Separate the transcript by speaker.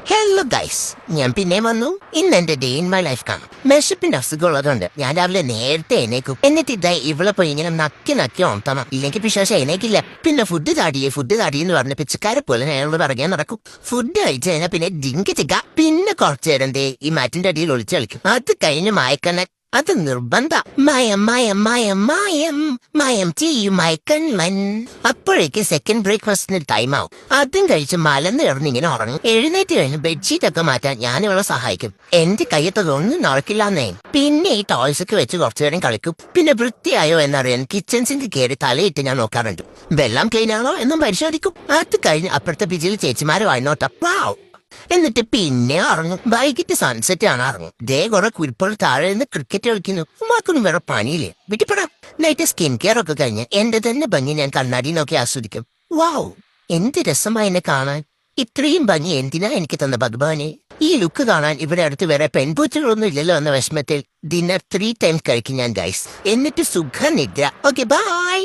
Speaker 1: Hello guys, ഞാൻ പിന്നെ വന്നു. ഇന്ന് എന്റെ ഡേ ഇൻ മൈ ലൈഫ് കാണും. മെഷപ്പിന്റെ അസുഖമുള്ളതുകൊണ്ട് ഞാൻ രാവിലെ നേരത്തെ എണീക്കും. എന്നിട്ട് ഇതായി ഇവിടെ പോയി ഇങ്ങനെ നക്കി നക്കി ഓർത്തണം. ഇല്ലെങ്കിൽ പിശാശം എണീക്കില്ല. പിന്നെ ഫുഡ് താടി എന്ന് പറഞ്ഞ പിച്ചക്കാരെ പോലെ ഞങ്ങൾ പറയാൻ നടക്കും. ഫുഡ് കഴിച്ചു കഴിഞ്ഞാൽ പിന്നെ ഡിങ്കി ചിക്ക. പിന്നെ കുറച്ചു നേരം ഈ മാറ്റിന്റെ അടിയിൽ ഒളിച്ചു കളിക്കും. അത് കഴിഞ്ഞ് മായക്കണ്ണൻ. അത് നിർബന്ധ. മായം മായം മായം മായം മായം ചെയ്യും മയക്കണ്ണൻ. അപ്പോഴേക്ക് സെക്കൻഡ് ബ്രേക്ക്ഫാസ്റ്റിന് ടൈം ആവും. അതും കഴിച്ച് മലന്ന് ഇറന്നിങ്ങനെ ഉറങ്ങും. എഴുന്നേറ്റ് കഴിഞ്ഞ് ബെഡ്ഷീറ്റ് ഒക്കെ മാറ്റാൻ ഞാൻ ഇവളെ സഹായിക്കും. എന്റെ കയ്യത്തതൊന്നും നടക്കില്ലാന്നേ. പിന്നെ ഈ ടോയ്സ് ഒക്കെ വെച്ച് കുറച്ചു നേരം കളിക്കും. പിന്നെ വൃത്തിയായോ എന്നറിയാൻ കിച്ചൺ സിങ്ക് കയറി തലയിട്ട് ഞാൻ നോക്കാറുണ്ട്. വെള്ളം ക്ലീനാണോ എന്നും പരിശോധിക്കും. അത് കഴിഞ്ഞ് അപ്പുറത്തെ പിജിയിൽ ചേച്ചിമാര് വായിനോട്ട വാവ്. എന്നിട്ട് പിന്നെ ഇറങ്ങും. വൈകിട്ട് സൺസെറ്റ് ആണ് ഇറങ്ങും. കുറെ കുരിപ്പോൾ താഴെ നിന്ന് ക്രിക്കറ്റ് കളിക്കുന്നു. ഉമ്മാക്കൊന്നും വേറെ പണിയില്ലേ, വിട്ടിപ്പെടാം. നൈറ്റ് സ്കിൻ കെയർ ഒക്കെ കഴിഞ്ഞ് എന്റെ തന്നെ ഭംഗി ഞാൻ കണ്ണാടി നോക്കി ആസ്വദിക്കും. വാവ്, എന്ത് രസമായി എന്നെ കാണാൻ. ഇത്രയും ഭംഗി എന്തിനാ എനിക്ക് തന്ന ഭഗവാനെ. ഈ ലുക്ക് കാണാൻ ഇവിടെ അടുത്ത് വേറെ പെൺപൂച്ചകളൊന്നും ഇല്ലല്ലോ എന്ന വിഷമത്തിൽ ഡിന്നർ 3 ടൈംസ് കഴിക്കും ഞാൻ ഗൈസ്. എന്നിട്ട് സുഖ നിദ്ര. Okay bye.